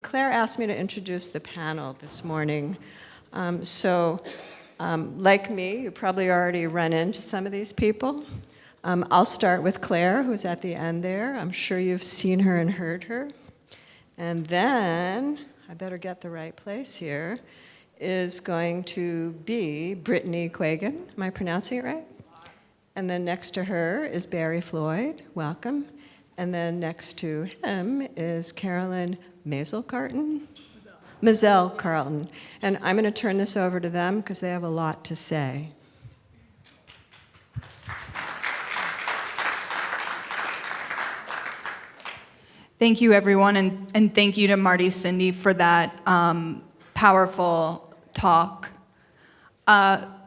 Claire asked me to introduce the panel this morning. Like me, you probably already run into some of these people. I'll start with Claire, who's at the end there. I'm sure you've seen her and heard her. And then, I better get the right place here, is going to be Brittany Quagan. Am I pronouncing it right? And then next to her is Barry Floyd. Welcome. And then next to him is Carolyn Mazel-Carlton? Mazel-Carlton. And I'm going to turn this over to them because they have a lot to say. Thank you, everyone, and thank you to Marty Cindy for that powerful talk.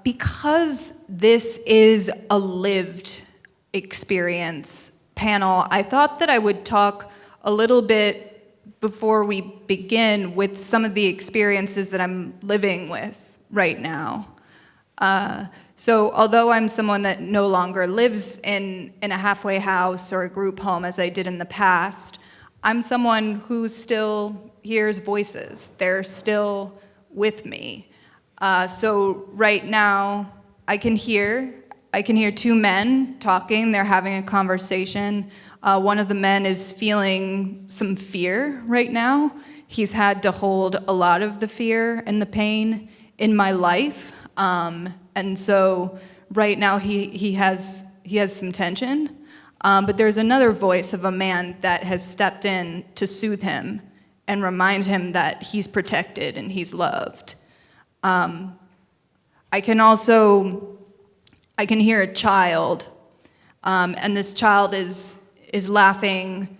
Because this is a lived experience panel, I thought that I would talk a little bit before we begin with some of the experiences that I'm living with right now. So although I'm someone that no longer lives in a halfway house or a group home as I did in the past, I'm someone who still hears voices. They're still with me. So right now, I can hear two men talking. They're having a conversation. One of the men is feeling some fear right now. He's had to hold a lot of the fear and the pain in my life. And so right now he has some tension. But there's another voice of a man that has stepped in to soothe him and remind him that he's protected and he's loved. I can hear a child, and this child is laughing,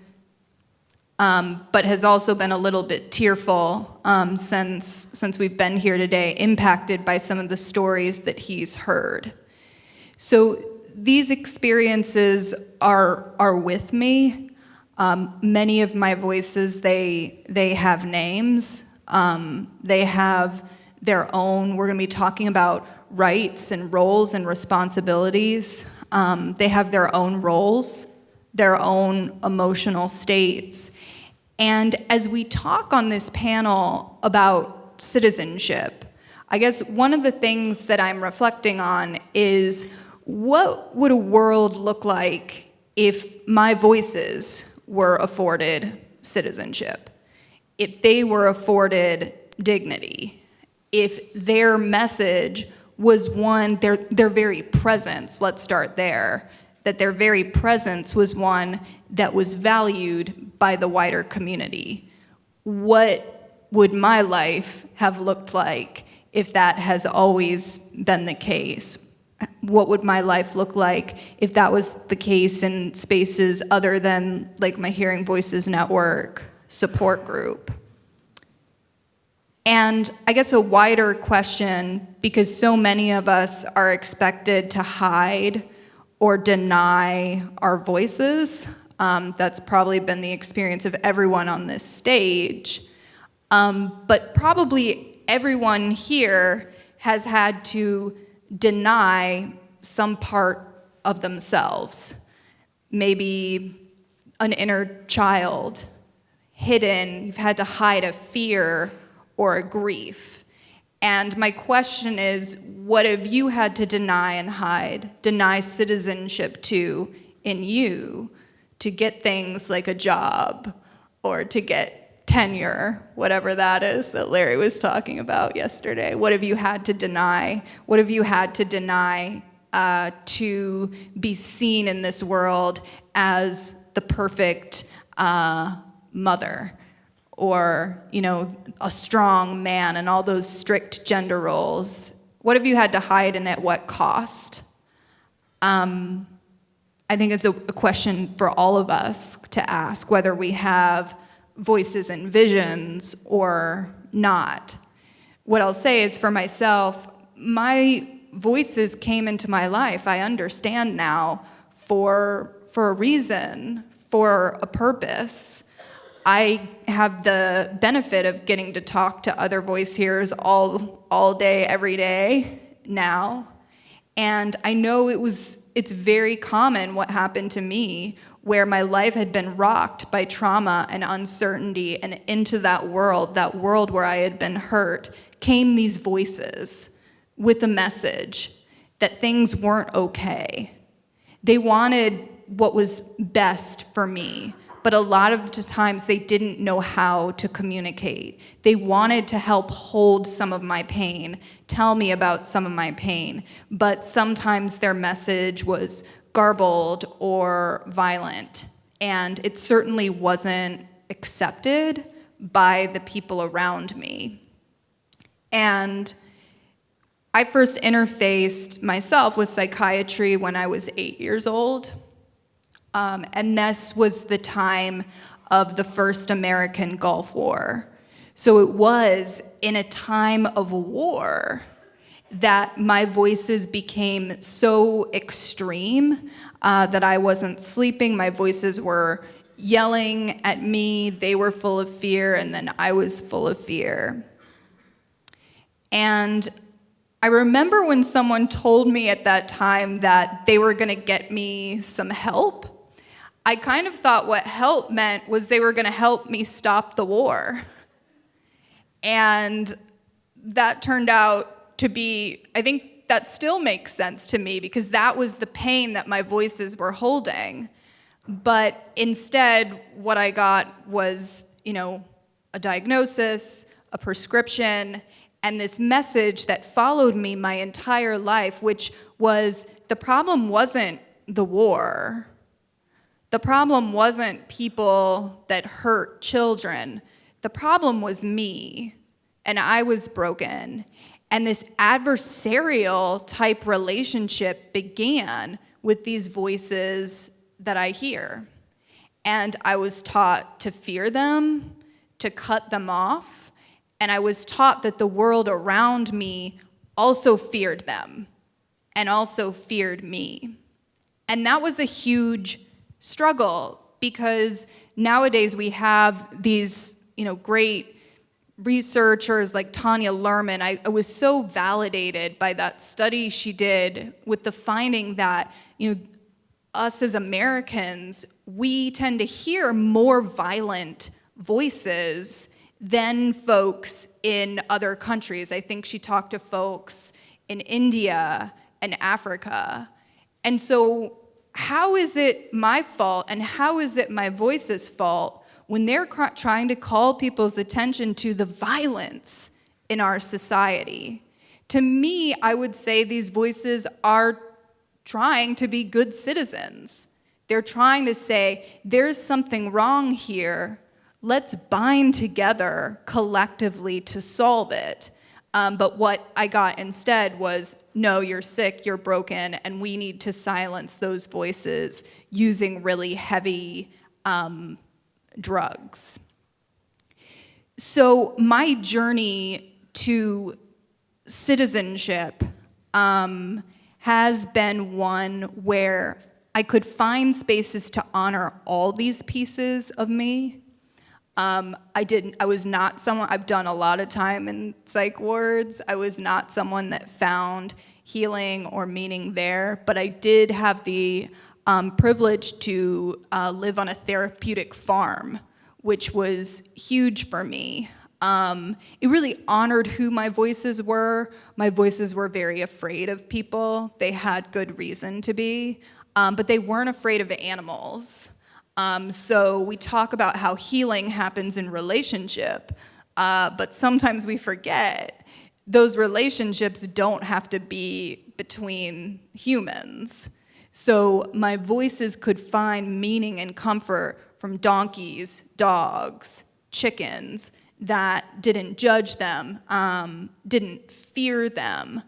but has also been a little bit tearful since we've been here today, impacted by some of the stories that he's heard. So these experiences are with me. Many of my voices, they have names. They have their own. We're going to be talking about rights and roles and responsibilities. They have their own roles, their own emotional states. And as we talk on this panel about citizenship, I guess one of the things that I'm reflecting on is, what would a world look like if my voices were afforded citizenship? If they were afforded dignity? If their message was one, their very presence, let's start there, that their very presence was one that was valued by the wider community. What would my life have looked like if that has always been the case? What would my life look like if that was the case in spaces other than like my Hearing Voices Network support group? And I guess a wider question, because so many of us are expected to hide or deny our voices. That's probably been the experience of everyone on this stage. But probably everyone here has had to deny some part of themselves. Maybe an inner child, hidden, you've had to hide a fear or a grief. And my question is, what have you had to deny and hide, deny citizenship to in you to get things like a job or to get tenure, whatever that is that Larry was talking about yesterday? What have you had to deny? What have you had to deny to be seen in this world as the perfect mother, or, you know, a strong man, and all those strict gender roles? What have you had to hide, and at what cost? I think it's a question for all of us to ask, whether we have voices and visions or not. What I'll say is, for myself, my voices came into my life, I understand now, for a reason, for a purpose. I have the benefit of getting to talk to other voice hearers all day, every day now. And I know it's very common what happened to me where my life had been rocked by trauma and uncertainty, and into that world where I had been hurt, came these voices with a message that things weren't okay. They wanted what was best for me, but a lot of the times they didn't know how to communicate. They wanted to help hold some of my pain, tell me about some of my pain, but sometimes their message was garbled or violent, and it certainly wasn't accepted by the people around me. And I first interfaced myself with psychiatry when I was 8 years old. And this was the time of the first American Gulf War. So it was in a time of war that my voices became so extreme that I wasn't sleeping. My voices were yelling at me. They were full of fear, and then I was full of fear. And I remember when someone told me at that time that they were gonna get me some help. I kind of thought what help meant was they were gonna help me stop the war. And that turned out to be, I think that still makes sense to me, because that was the pain that my voices were holding. But instead, what I got was, a diagnosis, a prescription, and this message that followed me my entire life, which was the problem wasn't the war. The problem wasn't people that hurt children. The problem was me, and I was broken. And this adversarial type relationship began with these voices that I hear. And I was taught to fear them, to cut them off, and I was taught that the world around me also feared them and also feared me. And that was a huge struggle, because nowadays we have these, great researchers like Tanya Luhrmann. I was so validated by that study she did with the finding that, us as Americans, we tend to hear more violent voices than folks in other countries. I think she talked to folks in India and Africa. And so how is it my fault, and how is it my voice's fault when they're trying to call people's attention to the violence in our society? To me, I would say these voices are trying to be good citizens. They're trying to say, there's something wrong here. Let's bind together collectively to solve it. But what I got instead was, no, you're sick, you're broken, and we need to silence those voices using really heavy drugs. So my journey to citizenship has been one where I could find spaces to honor all these pieces of me. I was not someone, I've done a lot of time in psych wards. I was not someone that found healing or meaning there, but I did have the privilege to live on a therapeutic farm, which was huge for me. It really honored who my voices were. My voices were very afraid of people. They had good reason to be, but they weren't afraid of animals. So we talk about how healing happens in relationship, but sometimes we forget those relationships don't have to be between humans. So my voices could find meaning and comfort from donkeys, dogs, chickens that didn't judge them, didn't fear them.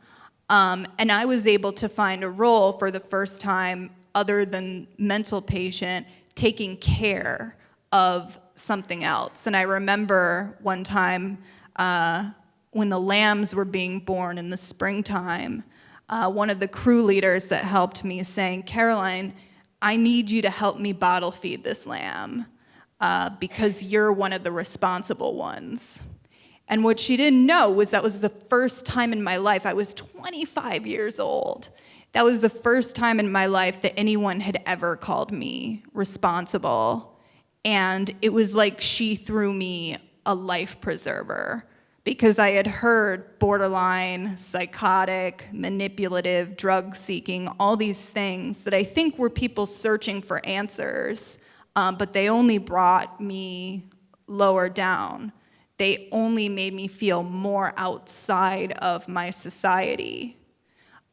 And I was able to find a role for the first time other than mental patient, taking care of something else. And I remember one time when the lambs were being born in the springtime, one of the crew leaders that helped me saying, Caroline, I need you to help me bottle feed this lamb because you're one of the responsible ones. And what she didn't know was that was the first time in my life, I was 25 years old, That was the first time in my life that anyone had ever called me responsible. And it was like she threw me a life preserver, because I had heard borderline, psychotic, manipulative, drug-seeking, all these things that I think were people searching for answers, but they only brought me lower down. They only made me feel more outside of my society.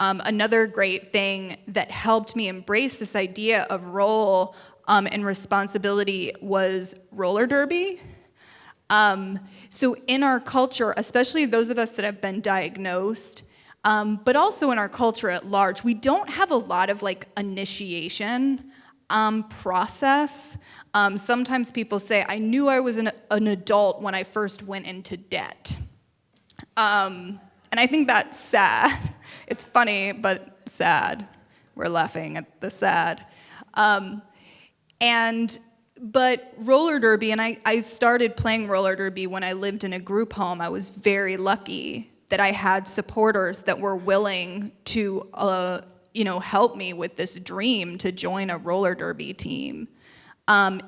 Another great thing that helped me embrace this idea of role and responsibility was roller derby. So in our culture, especially those of us that have been diagnosed, but also in our culture at large, we don't have a lot of like initiation process. Sometimes people say, I knew I was an adult when I first went into debt. And I think that's sad. It's funny, but sad. We're laughing at the sad. But roller derby, and I started playing roller derby when I lived in a group home. I was very lucky that I had supporters that were willing to, help me with this dream to join a roller derby team.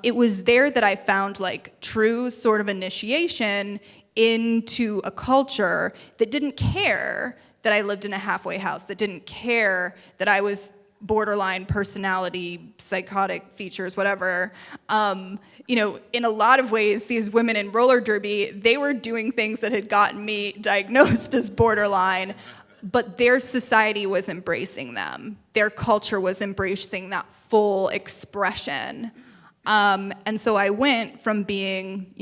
It was there that I found like true sort of initiation into a culture that didn't care that I lived in a halfway house, that didn't care that I was borderline personality, psychotic features, whatever. In a lot of ways, these women in roller derby, they were doing things that had gotten me diagnosed as borderline, but their society was embracing them. Their culture was embracing that full expression. And so I went from being,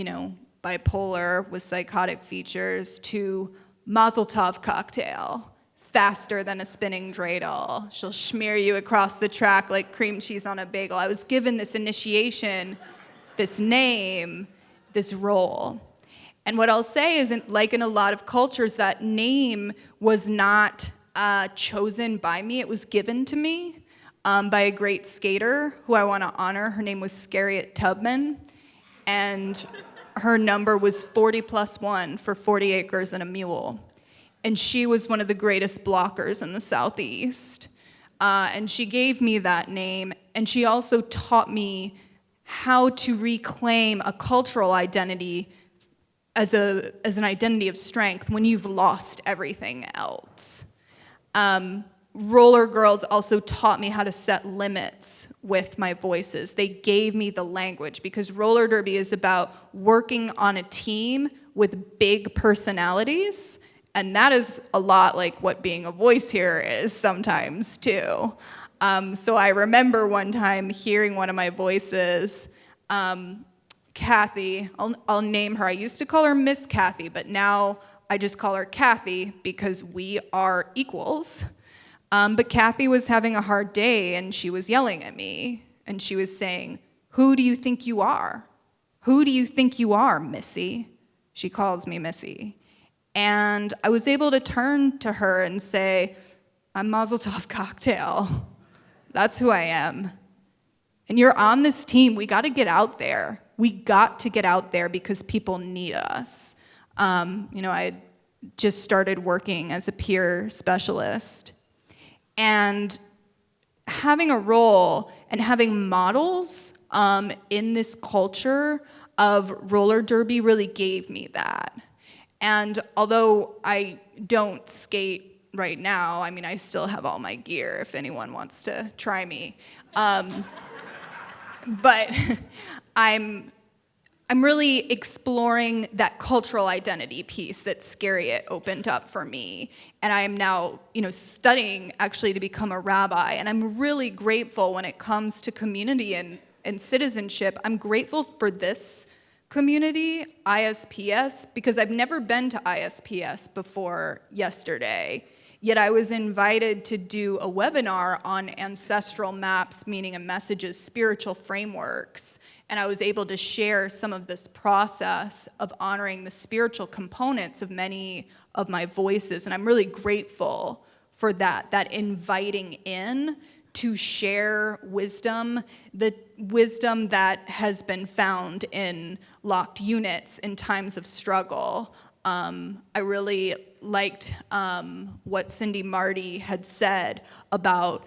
bipolar with psychotic features to Mazel-Tov cocktail, faster than a spinning dreidel. She'll smear you across the track like cream cheese on a bagel. I was given this initiation, this name, this role. And what I'll say is, like in a lot of cultures, that name was not chosen by me. It was given to me by a great skater who I want to honor. Her name was Scariot Tubman, and her number was 40+1 for 40 acres and a mule. And she was one of the greatest blockers in the Southeast. And she gave me that name, and she also taught me how to reclaim a cultural identity as an identity of strength when you've lost everything else. Roller girls also taught me how to set limits with my voices. They gave me the language, because roller derby is about working on a team with big personalities. And that is a lot like what being a voice here is sometimes too. So I remember one time hearing one of my voices, Kathy, I'll name her. I used to call her Miss Kathy, but now I just call her Kathy because we are equals. But Kathy was having a hard day, and she was yelling at me, and she was saying, "Who do you think you are? Who do you think you are, Missy?" She calls me Missy. And I was able to turn to her and say, "I'm Mazel-Tov cocktail. That's who I am. And you're on this team. We got to get out there. We got to get out there because people need us." I had just started working as a peer specialist. And having a role and having models in this culture of roller derby really gave me that. And although I don't skate right now, I still have all my gear if anyone wants to try me. But I'm really exploring that cultural identity piece that Scariot opened up for me. And I am now, studying actually to become a rabbi. And I'm really grateful when it comes to community and citizenship. I'm grateful for this community, ISPS, because I've never been to ISPS before yesterday. Yet I was invited to do a webinar on ancestral maps, meaning and messages, spiritual frameworks. And I was able to share some of this process of honoring the spiritual components of many of my voices. And I'm really grateful for that inviting in to share wisdom, the wisdom that has been found in locked units in times of struggle, I really liked what Cindy Marty had said about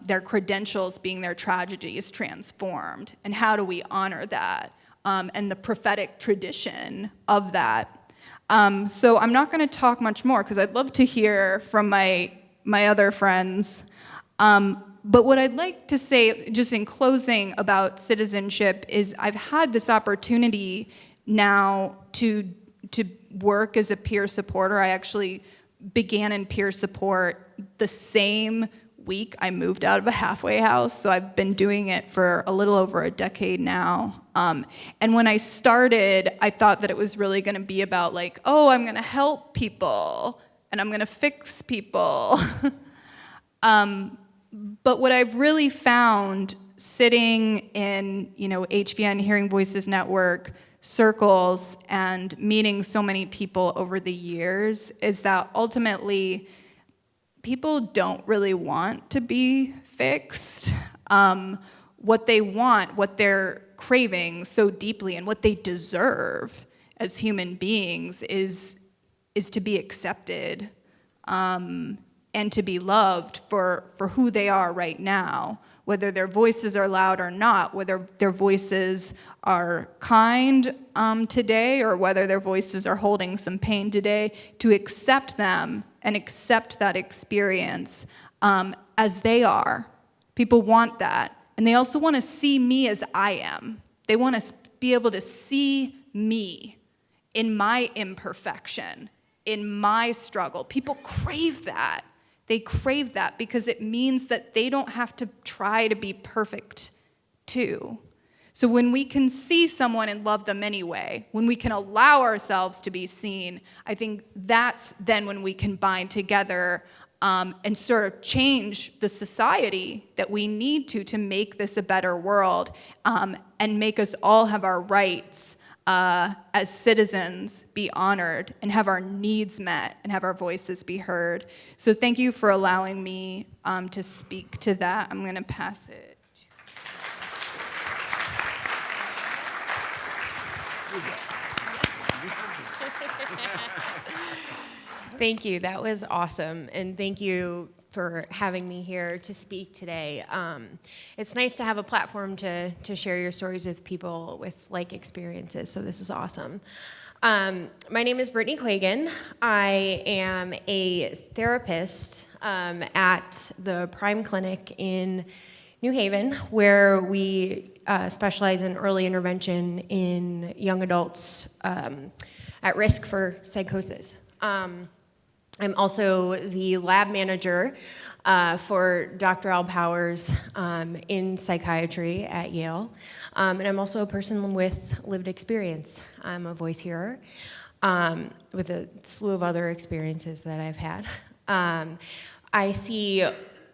their credentials being their tragedies transformed, and how do we honor that, and the prophetic tradition of that. So I'm not going to talk much more because I'd love to hear from my other friends. But what I'd like to say, just in closing about citizenship, is I've had this opportunity now to work as a peer supporter. I actually began in peer support the same week I moved out of a halfway house, so I've been doing it for a little over a decade now. And when I started, I thought that it was really going to be about like, oh, I'm going to help people and I'm going to fix people. But what I've really found sitting in, HVN, Hearing Voices Network, circles and meeting so many people over the years is that ultimately people don't really want to be fixed. What they want, what they're craving so deeply, and what they deserve as human beings is to be accepted, and to be loved for who they are right now, whether their voices are loud or not, whether their voices are kind today or whether their voices are holding some pain today, to accept them and accept that experience as they are. People want that. And they also want to see me as I am. They want to be able to see me in my imperfection, in my struggle. People crave that. They crave that because it means that they don't have to try to be perfect too. So when we can see someone and love them anyway, when we can allow ourselves to be seen, I think that's then when we can bind together and sort of change the society that we need to make this a better world, and make us all have our rights as citizens be honored and have our needs met and have our voices be heard. So thank you for allowing me to speak to that. I'm going to pass it. Thank you. That was awesome. And thank you for having me here to speak today. It's nice to have a platform to share your stories with people with like experiences, so this is awesome. My name is Brittany Quagan. I am a therapist at the Prime Clinic in New Haven, where we specialize in early intervention in young adults at risk for psychosis. I'm also the lab manager for Dr. Al Powers in psychiatry at Yale. And I'm also a person with lived experience. I'm a voice hearer with a slew of other experiences that I've had. I see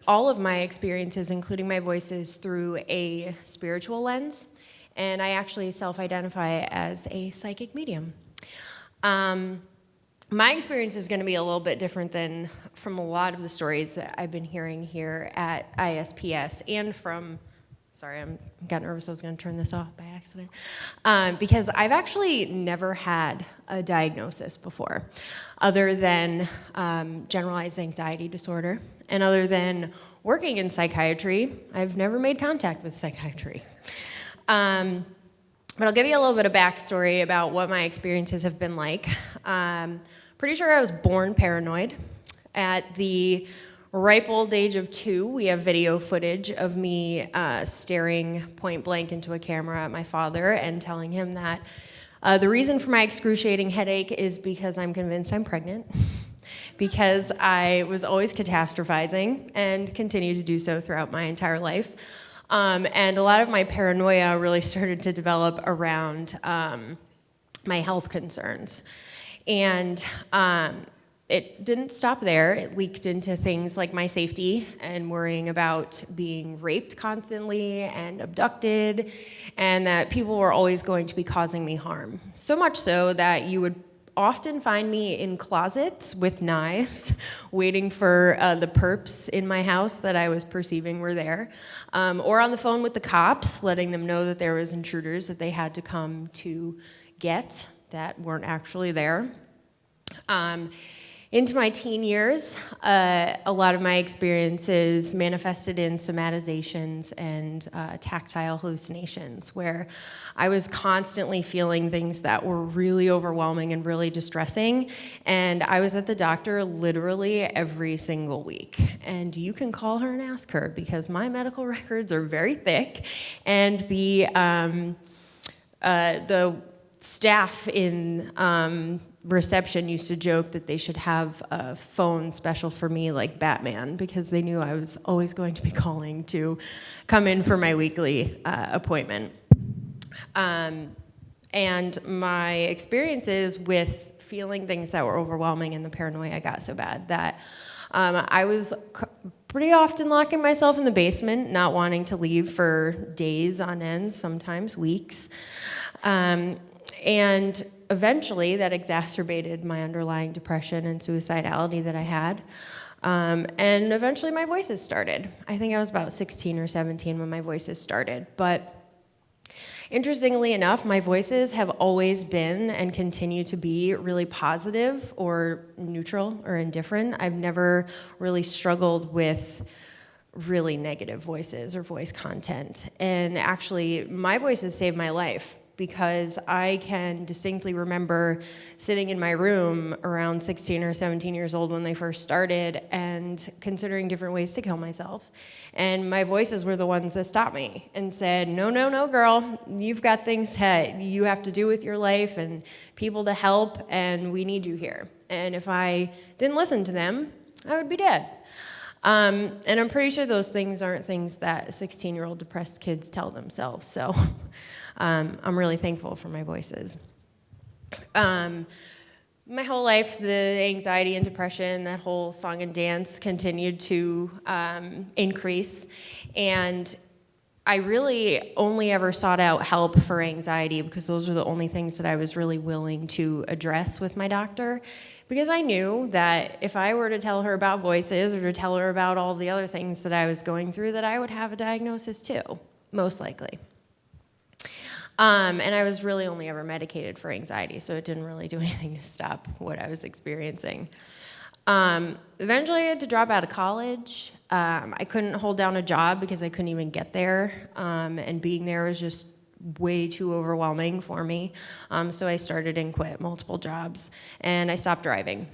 all of my experiences, including my voices, through a spiritual lens, and I actually self-identify as a psychic medium. My experience is going to be a little bit different than from a lot of the stories that I've been hearing here at ISPS and from, sorry, I got nervous I was going to turn this off by accident, because I've actually never had a diagnosis before, other than generalized anxiety disorder, and other than working in psychiatry, I've never made contact with psychiatry. But I'll give you a little bit of backstory about what my experiences have been like. Pretty sure I was born paranoid. At the ripe old age of 2, we have video footage of me staring point blank into a camera at my father and telling him that the reason for my excruciating headache is because I'm convinced I'm pregnant, because I was always catastrophizing and continue to do so throughout my entire life. And a lot of my paranoia really started to develop around my health concerns. And it didn't stop there. It leaked into things like my safety and worrying about being raped constantly and abducted, and that people were always going to be causing me harm. So much so that you would often find me in closets with knives, waiting for the perps in my house that I was perceiving were there, or on the phone with the cops, letting them know that there was intruders that they had to come to get that weren't actually there. Into my teen years, a lot of my experiences manifested in somatizations and tactile hallucinations, where I was constantly feeling things that were really overwhelming and really distressing, and I was at the doctor literally every single week. And you can call her and ask her, because my medical records are very thick, and the staff in reception used to joke that they should have a phone special for me like Batman, because they knew I was always going to be calling to come in for my weekly appointment. And my experiences with feeling things that were overwhelming and the paranoia got so bad that I was pretty often locking myself in the basement, not wanting to leave for days on end, sometimes weeks. And eventually that exacerbated my underlying depression and suicidality that I had. And eventually my voices started. I think I was about 16 or 17 when my voices started. But interestingly enough, my voices have always been and continue to be really positive or neutral or indifferent. I've never really struggled with really negative voices or voice content. And actually, my voices saved my life, because I can distinctly remember sitting in my room around 16 or 17 years old when they first started and considering different ways to kill myself. And my voices were the ones that stopped me and said, no, no, no, girl, you've got things that you have to do with your life and people to help, and we need you here. And if I didn't listen to them, I would be dead. And I'm pretty sure those things aren't things that 16-year-old depressed kids tell themselves, so I'm really thankful for my voices. My whole life, the anxiety and depression, that whole song and dance continued to increase, and I really only ever sought out help for anxiety because those were the only things that I was really willing to address with my doctor, because I knew that if I were to tell her about voices or to tell her about all the other things that I was going through, that I would have a diagnosis too, most likely. And I was really only ever medicated for anxiety, so it didn't really do anything to stop what I was experiencing. Eventually, I had to drop out of college. I couldn't hold down a job because I couldn't even get there, and being there was just way too overwhelming for me. So I started and quit multiple jobs, and I stopped driving.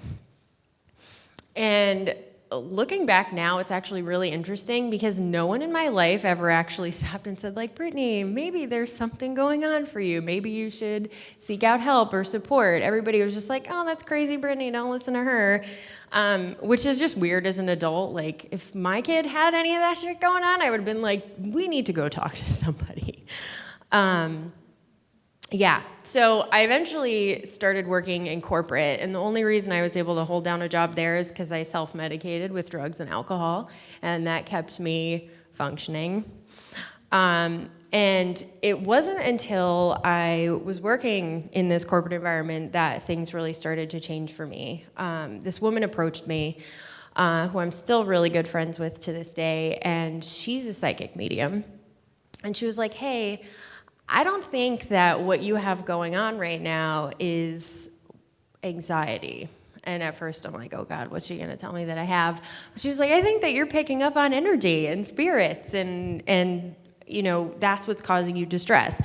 And looking back now, it's actually really interesting because no one in my life ever actually stopped and said, like, Brittany, maybe there's something going on for you. Maybe you should seek out help or support. Everybody was just like, oh, that's crazy, Brittany, don't listen to her. Which is just weird as an adult. Like, if my kid had any of that shit going on, I would have been like, we need to go talk to somebody. Yeah, so I eventually started working in corporate, and the only reason I was able to hold down a job there is because I self-medicated with drugs and alcohol, and that kept me functioning. And it wasn't until I was working in this corporate environment that things really started to change for me. This woman approached me, who I'm still really good friends with to this day, and she's a psychic medium. And she was like, hey, I don't think that what you have going on right now is anxiety. And at first I'm like, oh God, what's she gonna tell me that I have? But she was like, I think that you're picking up on energy and spirits and you know, that's what's causing you distress.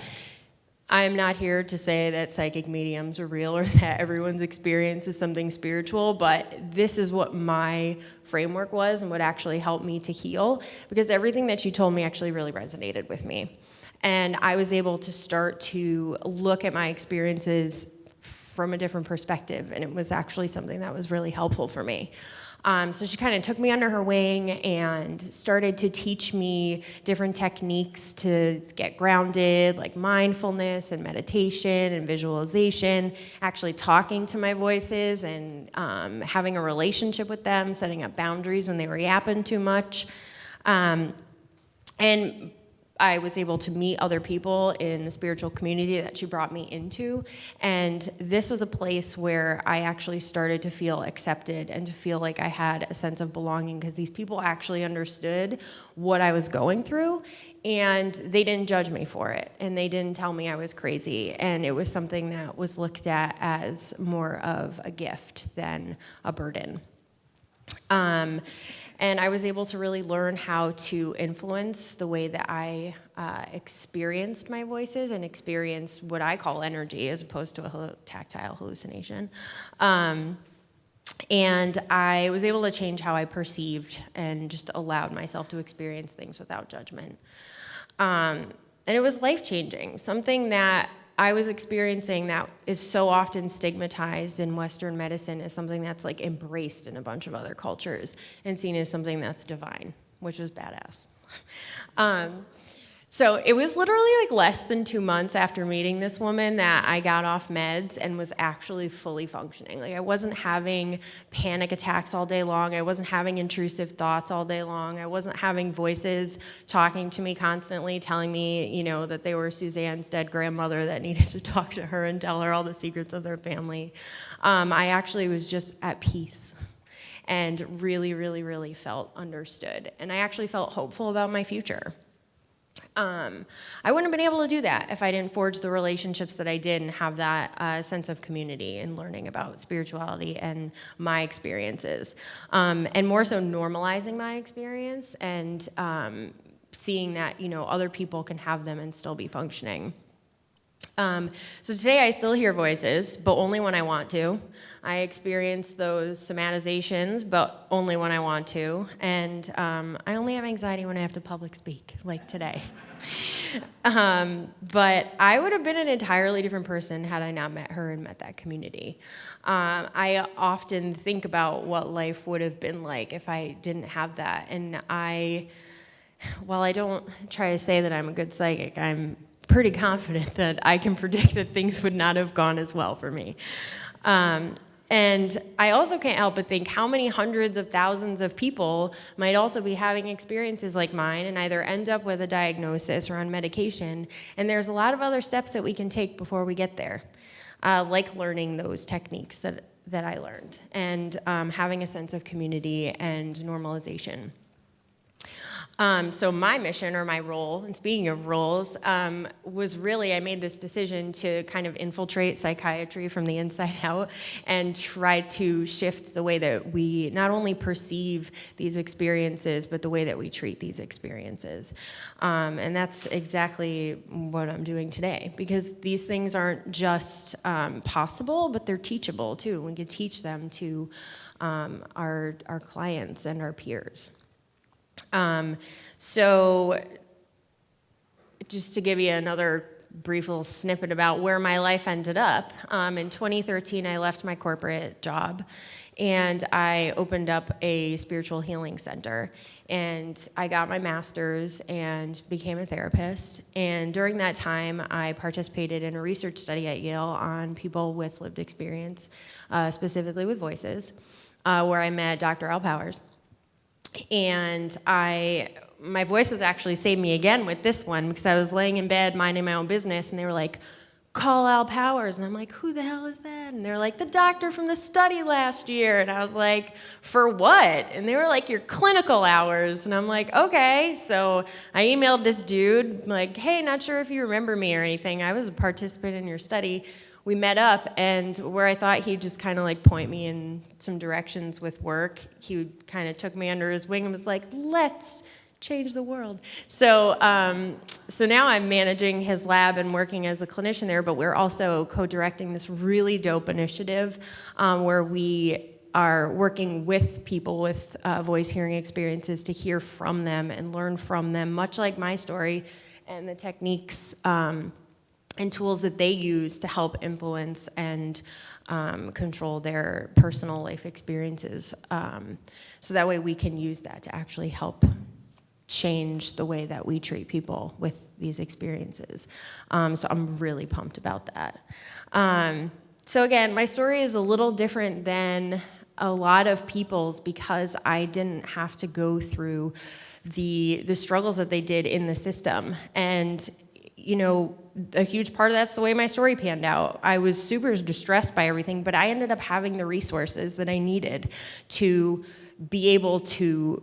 I'm not here to say that psychic mediums are real or that everyone's experience is something spiritual, but this is what my framework was and what actually helped me to heal, because everything that you told me actually really resonated with me. And I was able to start to look at my experiences from a different perspective, and it was actually something that was really helpful for me. So she kind of took me under her wing and started to teach me different techniques to get grounded, like mindfulness and meditation and visualization, actually talking to my voices and having a relationship with them, setting up boundaries when they were yapping too much. And I was able to meet other people in the spiritual community that she brought me into. And this was a place where I actually started to feel accepted and to feel like I had a sense of belonging, because these people actually understood what I was going through, and they didn't judge me for it, and they didn't tell me I was crazy. And it was something that was looked at as more of a gift than a burden. And I was able to really learn how to influence the way that I experienced my voices and experienced what I call energy as opposed to a tactile hallucination. And I was able to change how I perceived and just allowed myself to experience things without judgment. And it was life-changing, something that I was experiencing that is so often stigmatized in Western medicine as something that's like embraced in a bunch of other cultures and seen as something that's divine, which was badass. So it was literally like less than 2 months after meeting this woman that I got off meds and was actually fully functioning. Like, I wasn't having panic attacks all day long. I wasn't having intrusive thoughts all day long. I wasn't having voices talking to me constantly, telling me, that they were Suzanne's dead grandmother that needed to talk to her and tell her all the secrets of their family. I actually was just at peace and really, really, really felt understood. And I actually felt hopeful about my future. I wouldn't have been able to do that if I didn't forge the relationships that I did and have that sense of community and learning about spirituality and my experiences. And more so normalizing my experience and seeing that, other people can have them and still be functioning. So today I still hear voices, but only when I want to. I experience those somatizations, but only when I want to. And I only have anxiety when I have to public speak, like today. But I would have been an entirely different person had I not met her and met that community. I often think about what life would have been like if I didn't have that. And while I don't try to say that I'm a good psychic, I'm pretty confident that I can predict that things would not have gone as well for me. And I also can't help but think how many hundreds of thousands of people might also be having experiences like mine and either end up with a diagnosis or on medication. And there's a lot of other steps that we can take before we get there, like learning those techniques that I learned and having a sense of community and normalization. So my mission or my role, and speaking of roles, was really, I made this decision to kind of infiltrate psychiatry from the inside out and try to shift the way that we not only perceive these experiences, but the way that we treat these experiences. And that's exactly what I'm doing today, because these things aren't just possible, but they're teachable too. We can teach them to our clients and our peers. So just to give you another brief little snippet about where my life ended up, in 2013 I left my corporate job and I opened up a spiritual healing center, and I got my master's and became a therapist. And during that time I participated in a research study at Yale on people with lived experience, specifically with voices, where I met Dr. Al Powers. And my voices actually saved me again with this one, because I was laying in bed minding my own business and they were like, call Al Powers. And I'm like, who the hell is that? And they're like, the doctor from the study last year. And I was like, for what? And they were like, your clinical hours. And I'm like, okay. So I emailed this dude like, hey, not sure if you remember me or anything. I was a participant in your study. We met up, and where I thought he'd just kind of like point me in some directions with work, he kind of took me under his wing and was like, let's change the world. So now I'm managing his lab and working as a clinician there, but we're also co-directing this really dope initiative where we are working with people with voice hearing experiences to hear from them and learn from them, much like my story and the techniques and tools that they use to help influence and control their personal life experiences. So that way we can use that to actually help change the way that we treat people with these experiences. So I'm really pumped about that. So again, my story is a little different than a lot of people's because I didn't have to go through the struggles that they did in the system. And you know, a huge part of that's the way my story panned out. I was super distressed by everything, but I ended up having the resources that I needed to be able to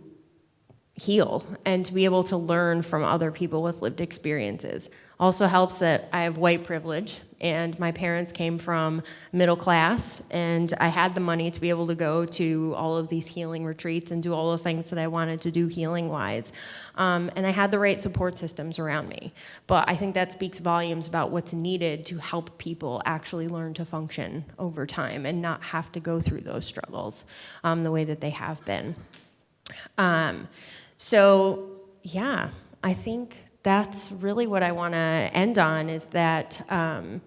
heal and to be able to learn from other people with lived experiences. Also helps that I have white privilege and my parents came from middle class and I had the money to be able to go to all of these healing retreats and do all the things that I wanted to do healing wise. And I had the right support systems around me. But I think that speaks volumes about what's needed to help people actually learn to function over time and not have to go through those struggles the way that they have been. So yeah, I think that's really what I want to end on is that I'm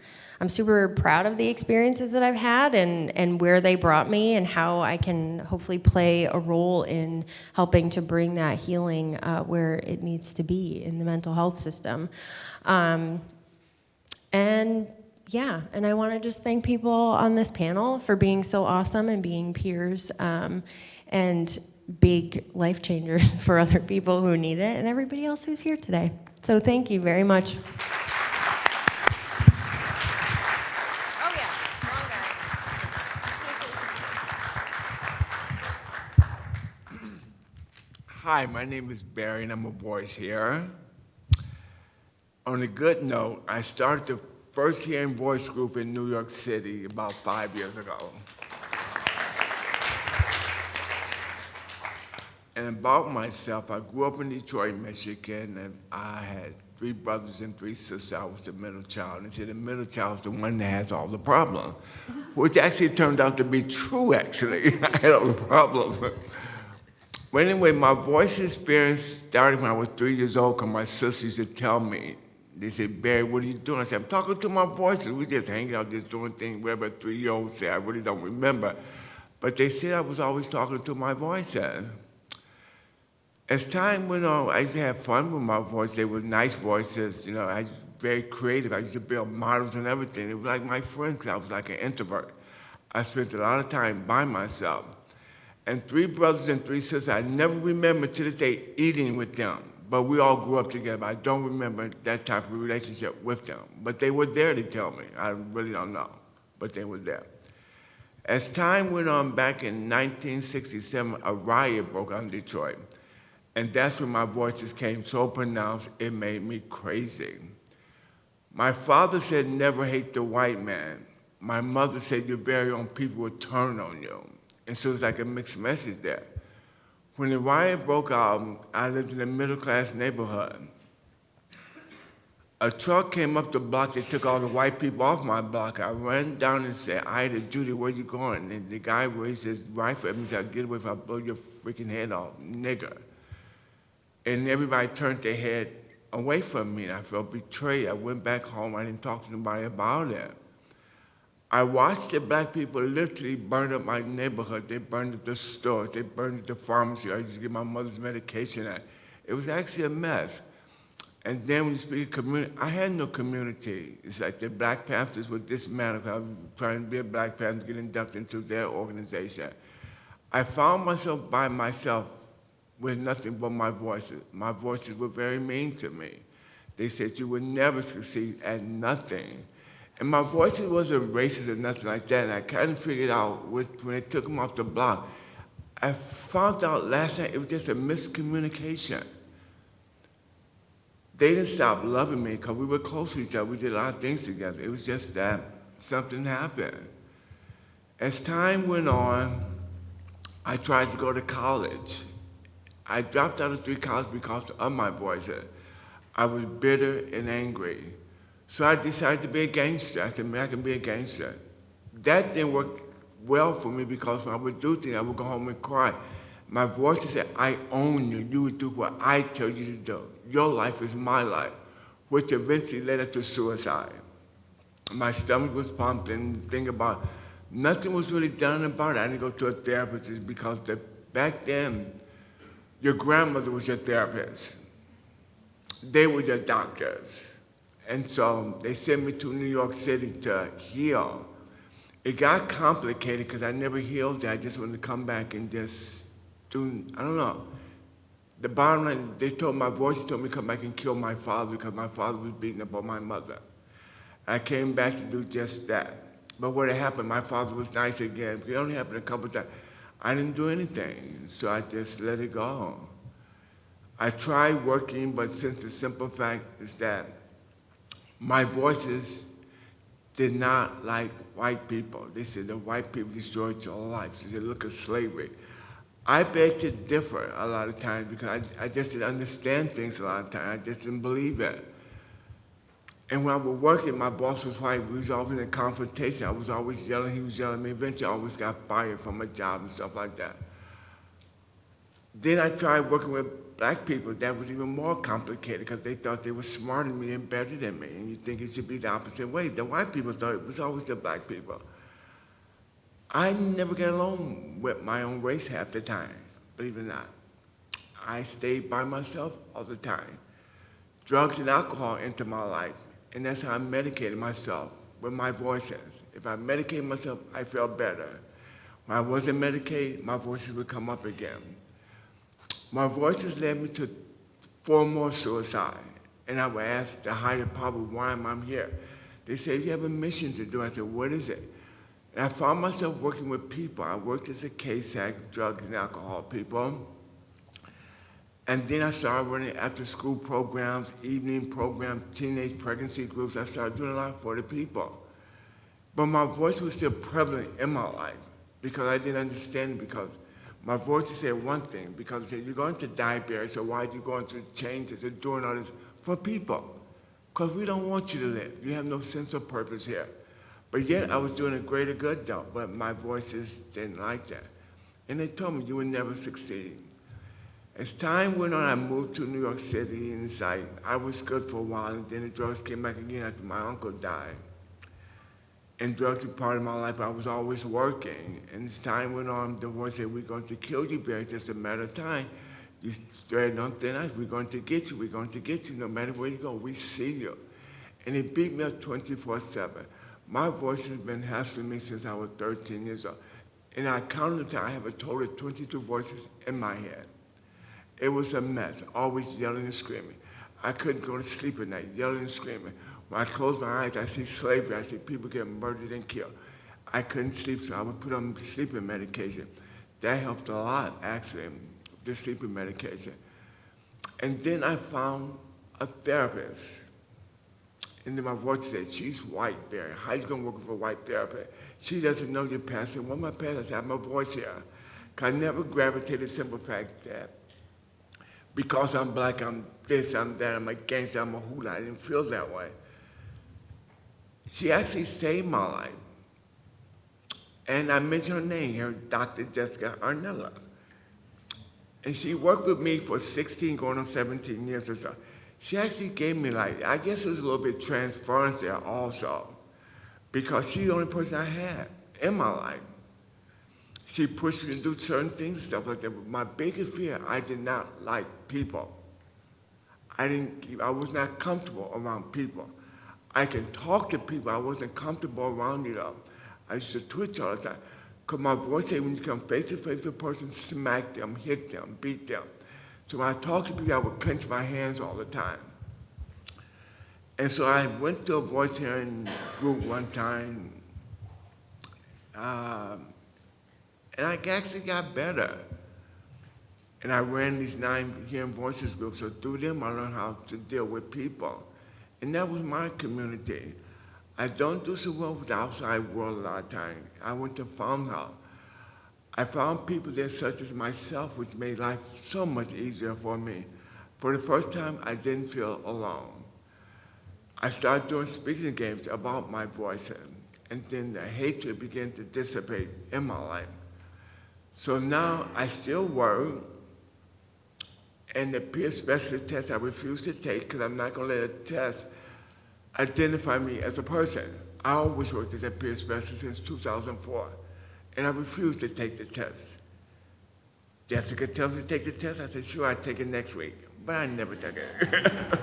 super proud of the experiences that I've had and where they brought me and how I can hopefully play a role in helping to bring that healing where it needs to be in the mental health system. And yeah, and I want to just thank people on this panel for being so awesome and being peers and big life changers for other people who need it and everybody else who's here today. So thank you very much. Oh yeah, long guy. Hi, my name is Barry and I'm a voice here. On a good note, I started the first hearing voice group in New York City about 5 years ago. And about myself, I grew up in Detroit, Michigan, and I had 3 brothers and 3 sisters. I was the middle child. And the middle child is the one that has all the problems, which actually turned out to be true, actually. I had all the problems. But anyway, my voice experience started when I was 3 years old, because my sisters used to tell me, they said, Barry, what are you doing? I said, I'm talking to my voices. We just hanging out, just doing things, whatever a 3-year-old say. I really don't remember. But they said I was always talking to my voices. As time went on, I used to have fun with my voice. They were nice voices. You know, I was very creative. I used to build models and everything. It was like my friends, because I was like an introvert. I spent a lot of time by myself. And 3 brothers and 3 sisters, I never remember to this day eating with them. But we all grew up together. I don't remember that type of relationship with them. But they were there to tell me. I really don't know, but they were there. As time went on, back in 1967, a riot broke out in Detroit. And that's when my voices came so pronounced, it made me crazy. My father said, never hate the white man. My mother said, your very own people will turn on you. And so it's like a mixed message there. When the riot broke out, I lived in a middle-class neighborhood. A truck came up the block that took all the white people off my block. I ran down and said, Ida, Judy, where you going? And the guy raised his rifle at me and said, get away if I blow your freaking head off, nigger. And everybody turned their head away from me, and I felt betrayed. I went back home. I didn't talk to nobody about it. I watched the black people literally burn up my neighborhood. They burned up the stores. They burned up the pharmacy. I used to get my mother's medication at. It was actually a mess. And then when you speak of community, I had no community. It's like the Black Panthers were dismantled. I was trying to be a Black Panther, get inducted into their organization. I found myself by myself with nothing but my voices. My voices were very mean to me. They said you would never succeed at nothing. And my voices wasn't racist or nothing like that, and I kind of figured out when they took them off the block. I found out last night it was just a miscommunication. They didn't stop loving me because we were close to each other. We did a lot of things together. It was just that something happened. As time went on, I tried to go to college. I dropped out of 3 colleges because of my voice. I was bitter and angry. So I decided to be a gangster. I said, man, I can be a gangster. That didn't work well for me because when I would do things, I would go home and cry. My voice said, I own you. You would do what I tell you to do. Your life is my life, which eventually led up to suicide. My stomach was pumped, and the thing about nothing was really done about it. I didn't go to a therapist because back then, your grandmother was your therapist. They were your doctors. And so they sent me to New York City to heal. it got complicated because I never healed that. I just wanted to come back and just do, I don't know. The bottom line, my voice told me to come back and kill my father because my father was beating up on my mother. I came back to do just that. But what had happened, my father was nice again. It only happened a couple of times. I didn't do anything, so I just let it go. I tried working, but since the simple fact is that my voices did not like white people. They said the white people destroyed your life. They said, look at slavery. I beg to differ a lot of times because I just didn't understand things a lot of times. I just didn't believe it. And when I was working, my boss was white. We was always in a confrontation. I was always yelling. He was yelling at me. Eventually, I always got fired from a job and stuff like that. Then I tried working with black people. That was even more complicated because they thought they were smarter than me and better than me. And you think it should be the opposite way. The white people thought it was always the black people. I never got along with my own race half the time, believe it or not. I stayed by myself all the time. Drugs and alcohol entered my life, and that's how I medicated myself with my voices. If I medicated myself, I felt better. When I wasn't medicated, my voices would come up again. My voices led me to 4 more suicides, and I would ask the higher power, why am I here? They said, you have a mission to do. I said, what is it? And I found myself working with people. I worked as a KSAC, drugs and alcohol people. And then I started running after-school programs, evening programs, teenage pregnancy groups. I started doing a lot for the people. But my voice was still prevalent in my life because I didn't understand it, because my voice said one thing, because it said, you're going to die, Barry, so why are you going through changes and doing all this for people? Because we don't want you to live. You have no sense of purpose here. But yet I was doing a greater good though, but my voices didn't like that. And they told me, you would never succeed. As time went on, I moved to New York City, and it's like, I was good for a while, and then the drugs came back again after my uncle died. And drugs were part of my life. I was always working. And as time went on, the voice said, we're going to kill you, Barry. It's just a matter of time. You thread on thin ice. We're going to get you. We're going to get you. No matter where you go, we see you. And it beat me up 24/7. My voice has been hassling me since I was 13 years old. And I counted the time, I have a total of 22 voices in my head. It was a mess, always yelling and screaming. I couldn't go to sleep at night, yelling and screaming. When I close my eyes, I see slavery, I see people getting murdered and killed. I couldn't sleep, so I would put on sleeping medication. That helped a lot, actually, the sleeping medication. And then I found a therapist. And then my voice said, she's white, Barry. How you gonna work with a white therapist? She doesn't know your past. I said, well, my past, I said, I have my voice here. I never gravitated to the simple fact that because I'm black, I'm this, I'm that, I'm a gangster, I'm a hula. I didn't feel that way. She actually saved my life. And I mentioned her name here, Dr. Jessica Arnella. And she worked with me for 16, going on 17 years or so. She actually gave me, like, I guess there's a little bit of transference there also, because she's the only person I had in my life. She pushed me to do certain things and stuff like that, but my biggest fear, I did not like people. I was not comfortable around people. I can talk to people, I wasn't comfortable around you though. I used to twitch all the time, because my voice said when you come face to face with a person, smack them, hit them, beat them. So when I talk to people, I would clench my hands all the time. And so I went to a voice hearing group one time, and I actually got better. And I ran these 9 hearing voices groups, so through them I learned how to deal with people. And that was my community. I don't do so well with the outside world a lot of times. I went to farmhouse. I found people there such as myself, which made life so much easier for me. For the first time, I didn't feel alone. I started doing speaking games about my voice, and then the hatred began to dissipate in my life. So now I still work, and the peer specialist test I refuse to take because I'm not going to let a test identify me as a person. I always worked as a peer specialist since 2004. And I refused to take the test. Jessica tells me to take the test. I said, sure, I'll take it next week. But I never took it.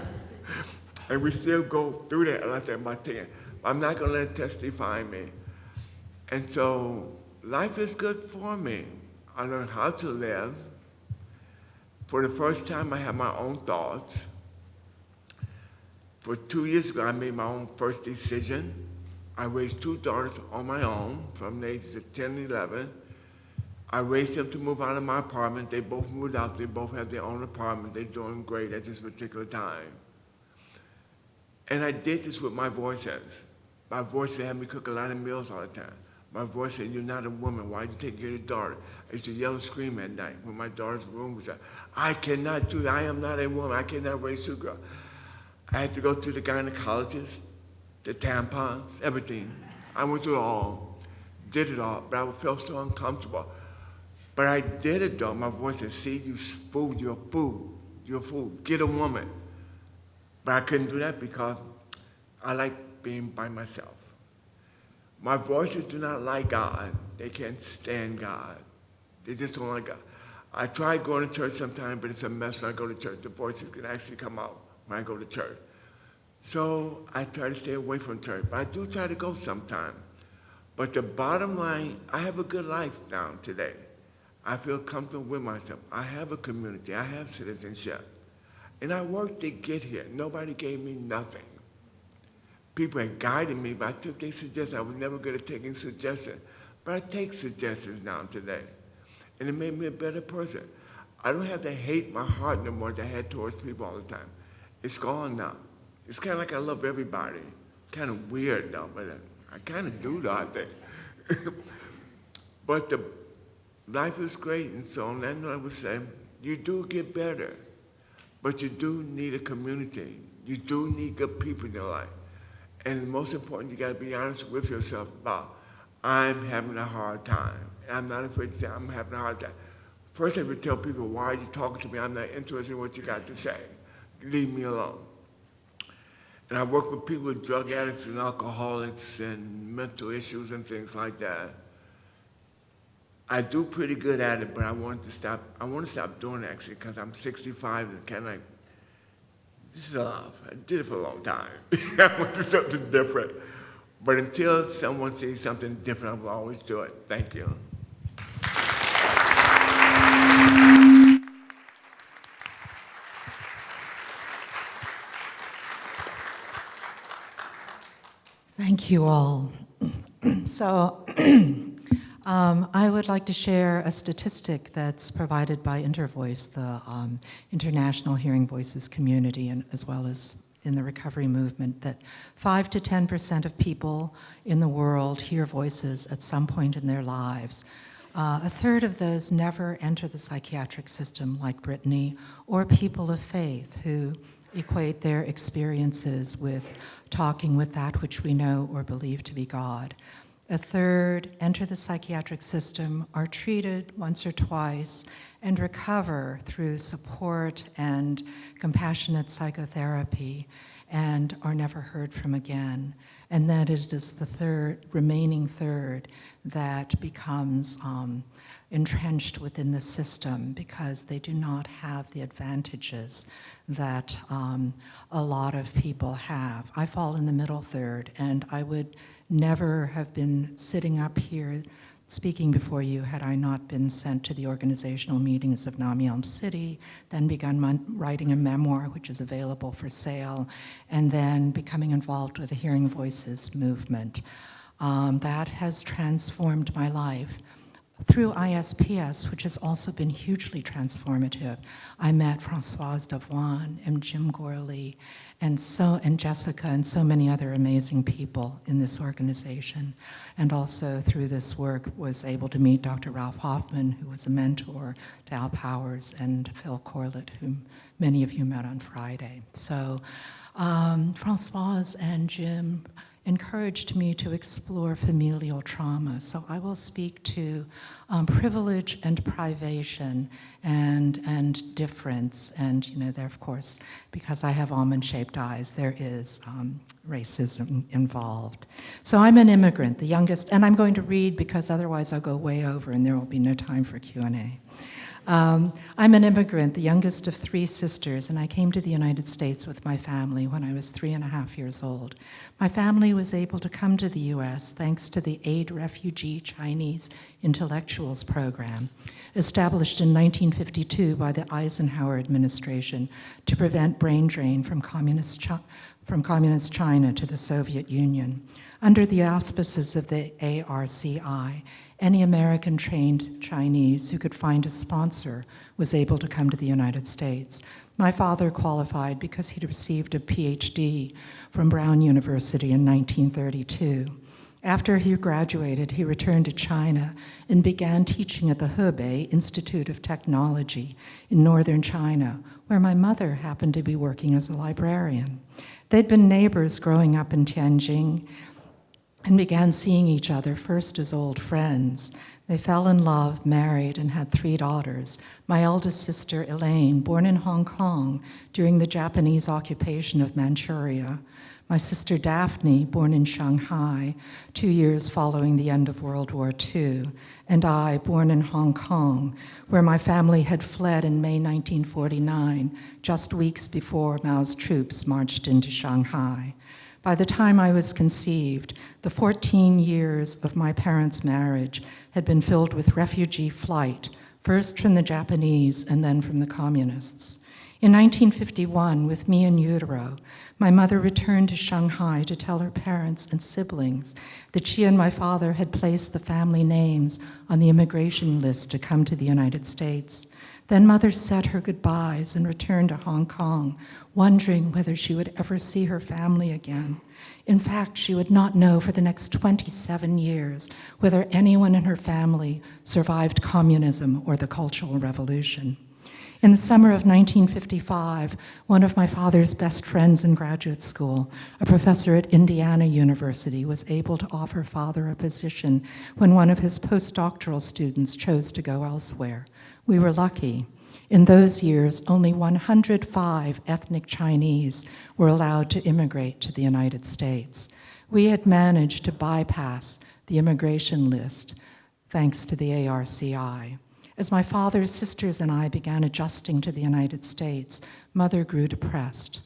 And we still go through that a lot about taking it. I'm not going to let a test define me. And so life is good for me. I learned how to live. For the first time, I have my own thoughts. For 2 years ago, I made my own first decision. I raised 2 daughters on my own from the ages of 10 and 11. I raised them to move out of my apartment. They both moved out. They both have their own apartment. They're doing great at this particular time. And I did this with my voices. My voice had me cook a lot of meals all the time. My voice said, "You're not a woman. Why'd you take care of your daughter?" I used to yell and scream at night when my daughter's room was out. I cannot do that. I am not a woman. I cannot raise 2 girls. I had to go to the gynecologist, the tampons, everything. I went through it all, did it all, but I felt so uncomfortable. But I did it though. My voice said, "See, you fool, you're a fool. You're a fool. Get a woman." But I couldn't do that because I like being by myself. My voices do not like God. They can't stand God. They just don't like God. I try going to church sometime, but it's a mess when I go to church. The voices can actually come out when I go to church. So I try to stay away from church, but I do try to go sometime. But the bottom line, I have a good life now today. I feel comfortable with myself. I have a community. I have citizenship. And I worked to get here. Nobody gave me nothing. People had guided me, but I took their suggestions. I was never good at taking suggestions. But I take suggestions now today. And it made me a better person. I don't have to hate my heart no more that I had towards people all the time. It's gone now. It's kind of like I love everybody. Kind of weird though, but I kind of do though, I think. But the life is great, and so on that note I would say, you do get better, but you do need a community. You do need good people in your life. And most important, you gotta be honest with yourself about, I'm having a hard time. And I'm not afraid to say I'm having a hard time. First I would tell people, why are you talking to me? I'm not interested in what you got to say. Leave me alone. And I work with people with drug addicts and alcoholics and mental issues and things like that. I do pretty good at it, but I want to stop doing it actually because I'm 65 and kind of like, this is enough. I did it for a long time. I want to do something different. But until someone sees something different, I will always do it. Thank you. Thank you all. So I would like to share a statistic that's provided by Intervoice, the International Hearing Voices community, and as well as in the recovery movement, that 5 to 10% of people in the world hear voices at some point in their lives. A third of those never enter the psychiatric system, like Brittany, or people of faith who equate their experiences with talking with that which we know or believe to be God. A third enter the psychiatric system, are treated once or twice, and recover through support and compassionate psychotherapy, and are never heard from again. And that it is the remaining third that becomes entrenched within the system because they do not have the advantages that a lot of people have. I fall in the middle third, and I would never have been sitting up here speaking before you had I not been sent to the organizational meetings of Nam Elm City, then begun writing a memoir which is available for sale, and then becoming involved with the Hearing Voices movement. That has transformed my life. Through ISPS, which has also been hugely transformative, I met Françoise Davoine and Jim Gorley and Jessica and so many other amazing people in this organization. And also through this work was able to meet Dr. Ralph Hoffman, who was a mentor to Al Powers, and Phil Corlett, whom many of you met on Friday. So Françoise and Jim encouraged me to explore familial trauma. So I will speak to privilege and privation and difference. And there, of course, because I have almond-shaped eyes, there is racism involved. So I'm an immigrant, the youngest, and I'm going to read because otherwise I'll go way over and there will be no time for Q&A. I'm an immigrant, the youngest of 3 sisters, and I came to the United States with my family when I was 3.5 years old. My family was able to come to the US thanks to the Aid Refugee Chinese Intellectuals Program, established in 1952 by the Eisenhower administration to prevent brain drain from communist China to the Soviet Union. Under the auspices of the ARCI, any American-trained Chinese who could find a sponsor was able to come to the United States. My father qualified because he'd received a PhD from Brown University in 1932. After he graduated, he returned to China and began teaching at the Hebei Institute of Technology in northern China, where my mother happened to be working as a librarian. They'd been neighbors growing up in Tianjin and began seeing each other first as old friends. They fell in love, married, and had 3 daughters. My eldest sister, Elaine, born in Hong Kong during the Japanese occupation of Manchuria. My sister, Daphne, born in Shanghai 2 years following the end of World War II. And I, born in Hong Kong, where my family had fled in May 1949, just weeks before Mao's troops marched into Shanghai. By the time I was conceived, the 14 years of my parents' marriage had been filled with refugee flight, first from the Japanese and then from the communists. In 1951, with me in utero, my mother returned to Shanghai to tell her parents and siblings that she and my father had placed the family names on the immigration list to come to the United States. Then Mother said her goodbyes and returned to Hong Kong, wondering whether she would ever see her family again. In fact, she would not know for the next 27 years whether anyone in her family survived communism or the Cultural Revolution. In the summer of 1955, one of my father's best friends in graduate school, a professor at Indiana University, was able to offer father a position when one of his postdoctoral students chose to go elsewhere. We were lucky. In those years, only 105 ethnic Chinese were allowed to immigrate to the United States. We had managed to bypass the immigration list thanks to the ARCI. As my father's sisters and I began adjusting to the United States, Mother grew depressed.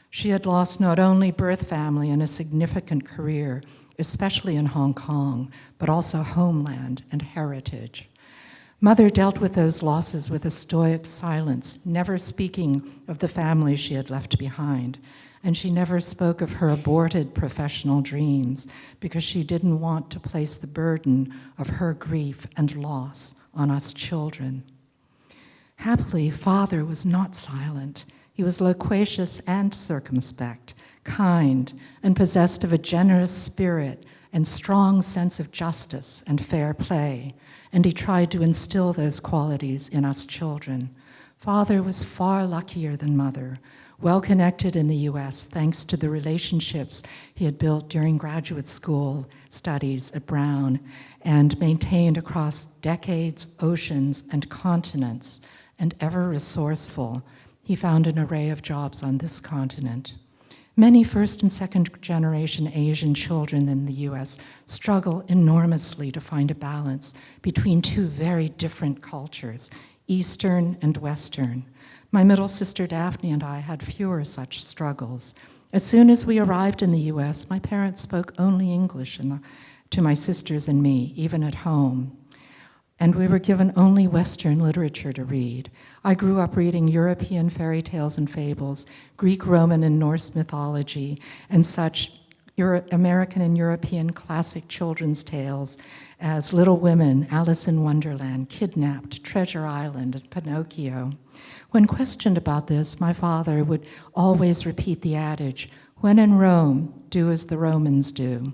She had lost not only birth family and a significant career, especially in Hong Kong, but also homeland and heritage. Mother dealt with those losses with a stoic silence, never speaking of the family she had left behind. And she never spoke of her aborted professional dreams because she didn't want to place the burden of her grief and loss on us children. Happily, Father was not silent. He was loquacious and circumspect, kind, and possessed of a generous spirit and strong sense of justice and fair play, and he tried to instill those qualities in us children. Father was far luckier than Mother, well-connected in the US thanks to the relationships he had built during graduate school studies at Brown and maintained across decades, oceans, and continents, and ever resourceful. He found an array of jobs on this continent. Many first and second generation Asian children in the US struggle enormously to find a balance between 2 very different cultures, Eastern and Western. My middle sister Daphne and I had fewer such struggles. As soon as we arrived in the US, my parents spoke only English to my sisters and me, even at home. And we were given only Western literature to read. I grew up reading European fairy tales and fables, Greek, Roman, and Norse mythology, and such American and European classic children's tales as Little Women, Alice in Wonderland, Kidnapped, Treasure Island, and Pinocchio. When questioned about this, my father would always repeat the adage, "When in Rome, do as the Romans do."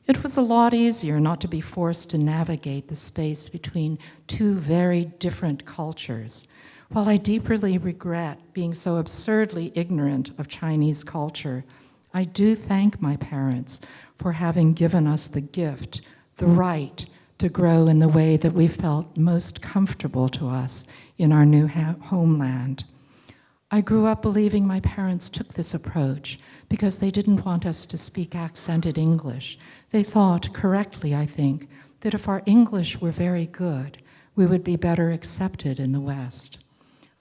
It was a lot easier not to be forced to navigate the space between 2 very different cultures. While I deeply regret being so absurdly ignorant of Chinese culture, I do thank my parents for having given us the gift, the right to grow in the way that we felt most comfortable to us in our new homeland. I grew up believing my parents took this approach because they didn't want us to speak accented English. They thought, correctly I think, that if our English were very good, we would be better accepted in the West.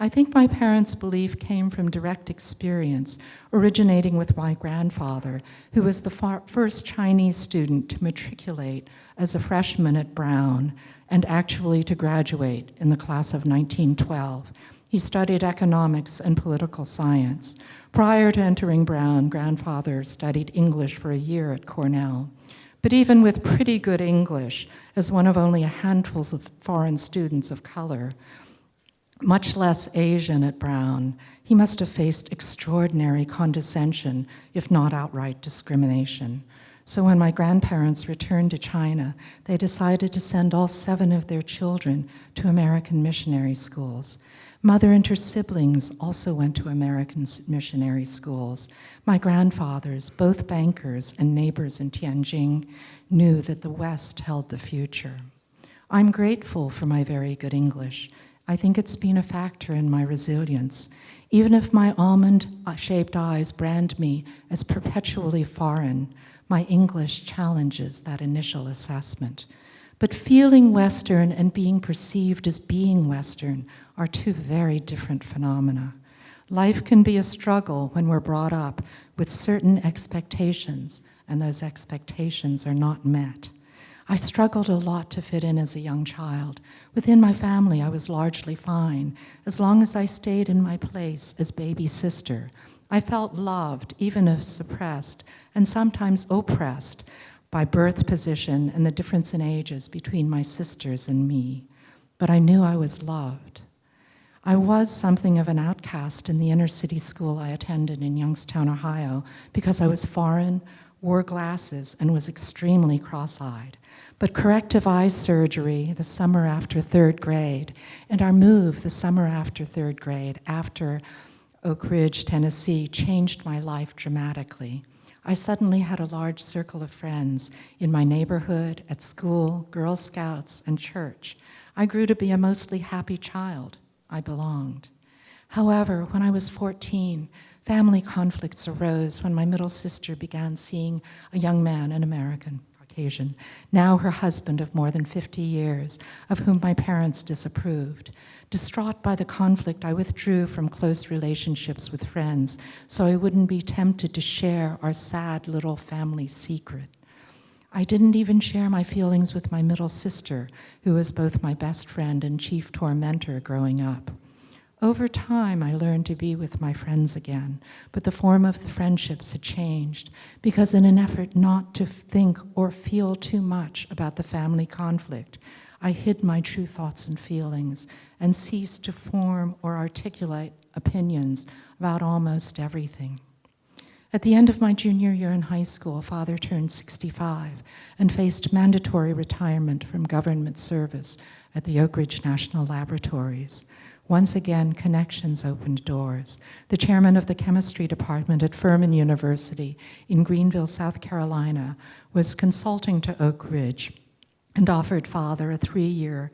I think my parents' belief came from direct experience, originating with my grandfather, who was the first Chinese student to matriculate as a freshman at Brown and actually to graduate in the class of 1912. He studied economics and political science. Prior to entering Brown, grandfather studied English for a year at Cornell. But even with pretty good English, as one of only a handful of foreign students of color, much less Asian at Brown, he must have faced extraordinary condescension, if not outright discrimination. So when my grandparents returned to China, they decided to send all 7 of their children to American missionary schools. Mother and her siblings also went to American missionary schools. My grandfathers, both bankers and neighbors in Tianjin, knew that the West held the future. I'm grateful for my very good English. I think it's been a factor in my resilience. Even if my almond-shaped eyes brand me as perpetually foreign, my English challenges that initial assessment. But feeling Western and being perceived as being Western are 2 very different phenomena. Life can be a struggle when we're brought up with certain expectations, and those expectations are not met. I struggled a lot to fit in as a young child. Within my family, I was largely fine, as long as I stayed in my place as baby sister. I felt loved, even if suppressed, and sometimes oppressed by birth position and the difference in ages between my sisters and me. But I knew I was loved. I was something of an outcast in the inner city school I attended in Youngstown, Ohio, because I was foreign, wore glasses, and was extremely cross-eyed. But corrective eye surgery the summer after 3rd grade, and our move the summer after 3rd grade after Oak Ridge, Tennessee, changed my life dramatically. I suddenly had a large circle of friends in my neighborhood, at school, Girl Scouts, and church. I grew to be a mostly happy child. I belonged. However, when I was 14, family conflicts arose when my middle sister began seeing a young man, an American, Caucasian, now her husband of more than 50 years, of whom my parents disapproved. Distraught by the conflict, I withdrew from close relationships with friends so I wouldn't be tempted to share our sad little family secret. I didn't even share my feelings with my middle sister, who was both my best friend and chief tormentor growing up. Over time, I learned to be with my friends again, but the form of the friendships had changed because in an effort not to think or feel too much about the family conflict, I hid my true thoughts and feelings and ceased to form or articulate opinions about almost everything. At the end of my junior year in high school, Father turned 65 and faced mandatory retirement from government service at the Oak Ridge National Laboratories. Once again, connections opened doors. The chairman of the chemistry department at Furman University in Greenville, South Carolina, was consulting to Oak Ridge and offered Father a 3-year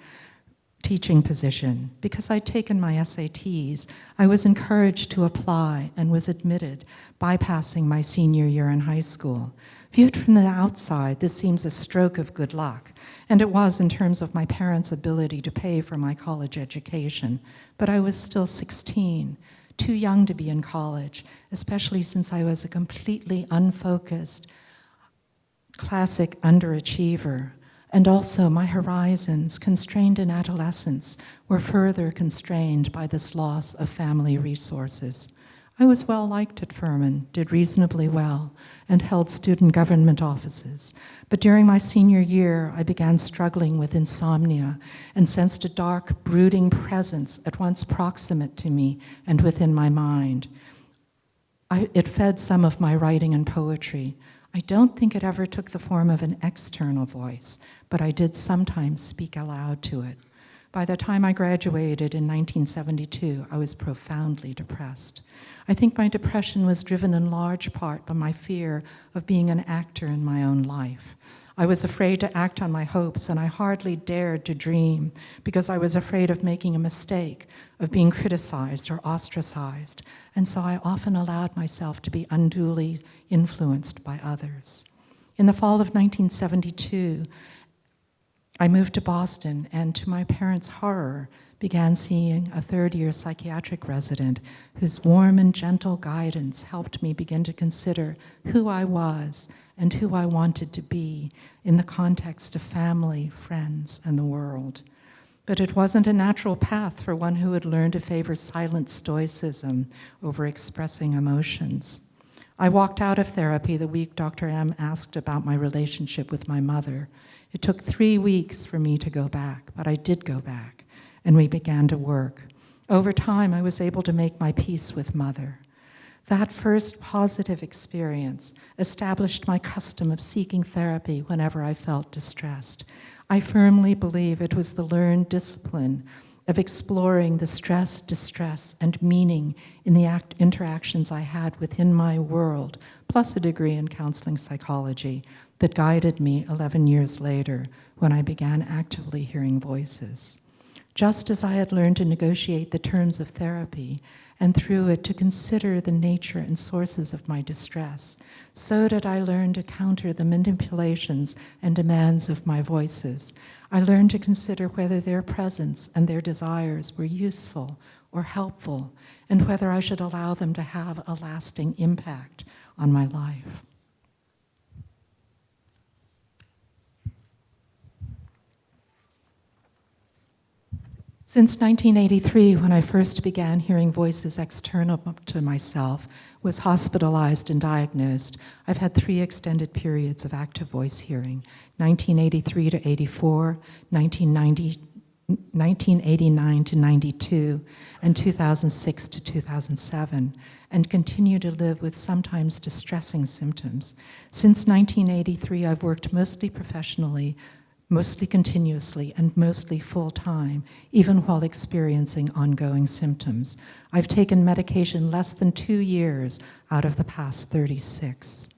teaching position. Because I'd taken my SATs, I was encouraged to apply and was admitted, bypassing my senior year in high school. Viewed from the outside, this seems a stroke of good luck, and it was in terms of my parents' ability to pay for my college education. But I was still 16, too young to be in college, especially since I was a completely unfocused, classic underachiever. And also my horizons, constrained in adolescence, were further constrained by this loss of family resources. I was well liked at Furman, did reasonably well, and held student government offices. But during my senior year, I began struggling with insomnia and sensed a dark, brooding presence at once proximate to me and within my mind. It fed some of my writing and poetry. I don't think it ever took the form of an external voice, but I did sometimes speak aloud to it. By the time I graduated in 1972, I was profoundly depressed. I think my depression was driven in large part by my fear of being an actor in my own life. I was afraid to act on my hopes, and I hardly dared to dream because I was afraid of making a mistake, of being criticized or ostracized, and so I often allowed myself to be unduly influenced by others. In the fall of 1972, I moved to Boston and, to my parents' horror, began seeing a third-year psychiatric resident whose warm and gentle guidance helped me begin to consider who I was and who I wanted to be in the context of family, friends, and the world. But it wasn't a natural path for one who had learned to favor silent stoicism over expressing emotions. I walked out of therapy the week Dr. M asked about my relationship with my mother. It took 3 weeks for me to go back, but I did go back, and we began to work. Over time, I was able to make my peace with Mother. That first positive experience established my custom of seeking therapy whenever I felt distressed. I firmly believe it was the learned discipline of exploring the stress, distress, and meaning in the interactions I had within my world, plus a degree in counseling psychology, that guided me 11 years later when I began actively hearing voices. Just as I had learned to negotiate the terms of therapy, and through it to consider the nature and sources of my distress, so did I learn to counter the manipulations and demands of my voices. I learned to consider whether their presence and their desires were useful or helpful, and whether I should allow them to have a lasting impact on my life. Since 1983, when I first began hearing voices external to myself, was hospitalized and diagnosed, I've had 3 extended periods of active voice hearing, 1983 to 84, 1989 to 92, and 2006 to 2007, and continue to live with sometimes distressing symptoms. Since 1983, I've worked mostly professionally, mostly continuously, and mostly full-time, even while experiencing ongoing symptoms. I've taken medication less than 2 years out of the past 36.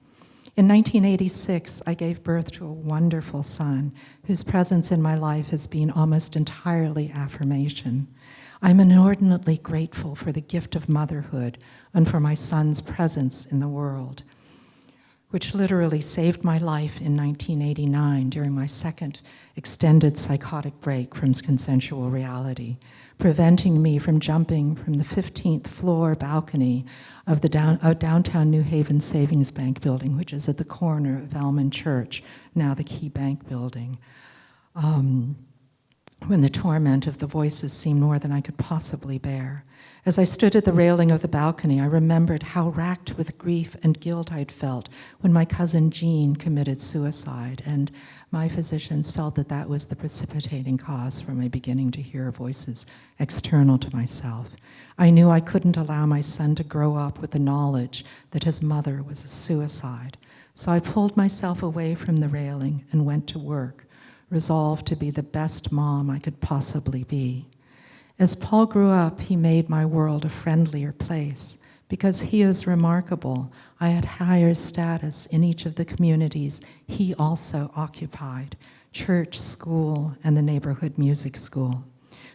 In 1986, I gave birth to a wonderful son whose presence in my life has been almost entirely affirmation. I'm inordinately grateful for the gift of motherhood and for my son's presence in the world, which literally saved my life in 1989 during my second extended psychotic break from consensual reality, preventing me from jumping from the 15th floor balcony of the downtown New Haven Savings Bank building, which is at the corner of Elman Church, now the Key Bank building, when the torment of the voices seemed more than I could possibly bear. As I stood at the railing of the balcony, I remembered how racked with grief and guilt I'd felt when my cousin Jean committed suicide, and my physicians felt that that was the precipitating cause for my beginning to hear voices external to myself. I knew I couldn't allow my son to grow up with the knowledge that his mother was a suicide, so I pulled myself away from the railing and went to work, resolved to be the best mom I could possibly be. As Paul grew up, he made my world a friendlier place. Because he is remarkable, I had higher status in each of the communities he also occupied: church, school, and the neighborhood music school.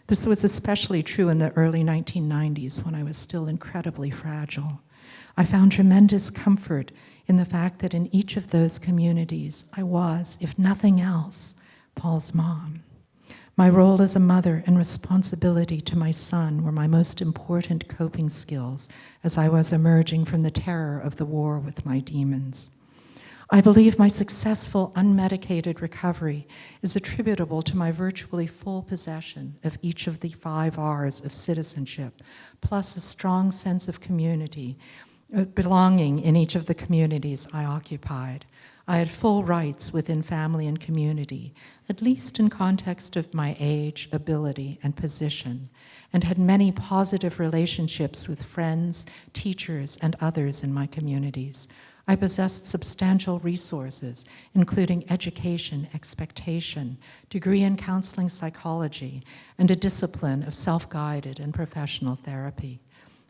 This was especially true in the early 1990s when I was still incredibly fragile. I found tremendous comfort in the fact that in each of those communities, I was, if nothing else, Paul's mom. My role as a mother and responsibility to my son were my most important coping skills as I was emerging from the terror of the war with my demons. I believe my successful, unmedicated recovery is attributable to my virtually full possession of each of the 5 R's of citizenship, plus a strong sense of community, belonging in each of the communities I occupied. I had full rights within family and community, at least in context of my age, ability, and position, and had many positive relationships with friends, teachers, and others in my communities. I possessed substantial resources, including education, expectation, degree in counseling psychology, and a discipline of self-guided and professional therapy.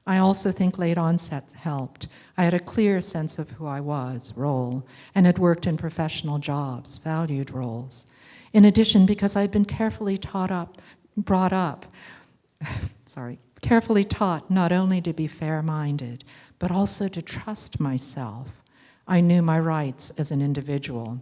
I also think late onset helped. I had a clear sense of who I was, role, and had worked in professional jobs, valued roles. In addition, because I'd been carefully taught not only to be fair-minded, but also to trust myself, I knew my rights as an individual.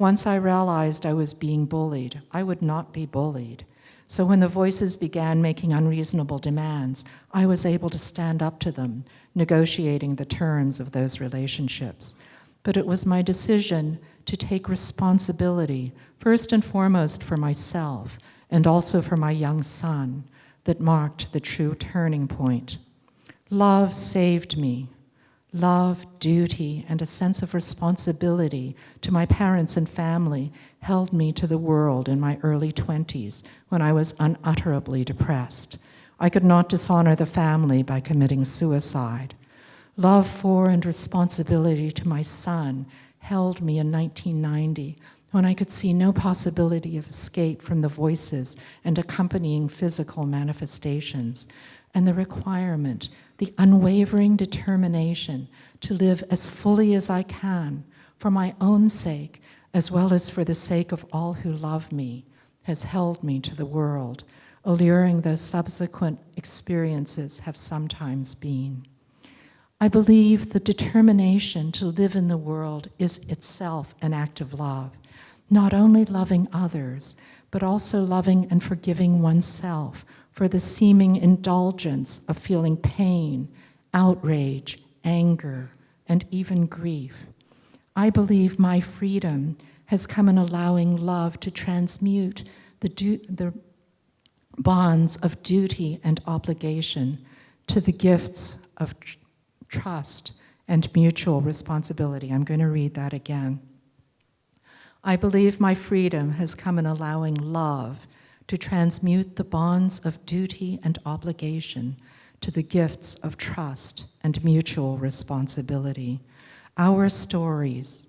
Once I realized I was being bullied, I would not be bullied. So when the voices began making unreasonable demands, I was able to stand up to them, negotiating the terms of those relationships. But it was my decision to take responsibility, first and foremost for myself, and also for my young son, that marked the true turning point. Love saved me. Love, duty, and a sense of responsibility to my parents and family held me to the world in my early 20s when I was unutterably depressed. I could not dishonor the family by committing suicide. Love for and responsibility to my son held me in 1990 when I could see no possibility of escape from the voices and accompanying physical manifestations, and the requirement, the unwavering determination to live as fully as I can for my own sake, as well as for the sake of all who love me, has held me to the world, alluring though subsequent experiences have sometimes been. I believe the determination to live in the world is itself an act of love, not only loving others, but also loving and forgiving oneself for the seeming indulgence of feeling pain, outrage, anger, and even grief. I believe my freedom has come in allowing love to transmute the bonds of duty and obligation to the gifts of trust and mutual responsibility. I'm going to read that again. I believe my freedom has come in allowing love to transmute the bonds of duty and obligation to the gifts of trust and mutual responsibility. Our stories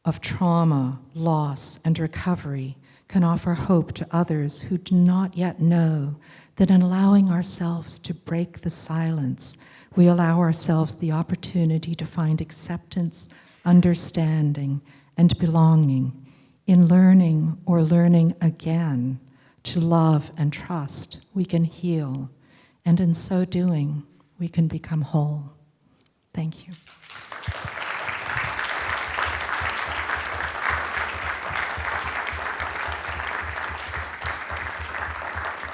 of trauma, loss, and recovery can offer hope to others who do not yet know that in allowing ourselves to break the silence, we allow ourselves the opportunity to find acceptance, understanding, and belonging in learning or learning again to love and trust. We can heal, and in so doing, we can become whole. Thank you.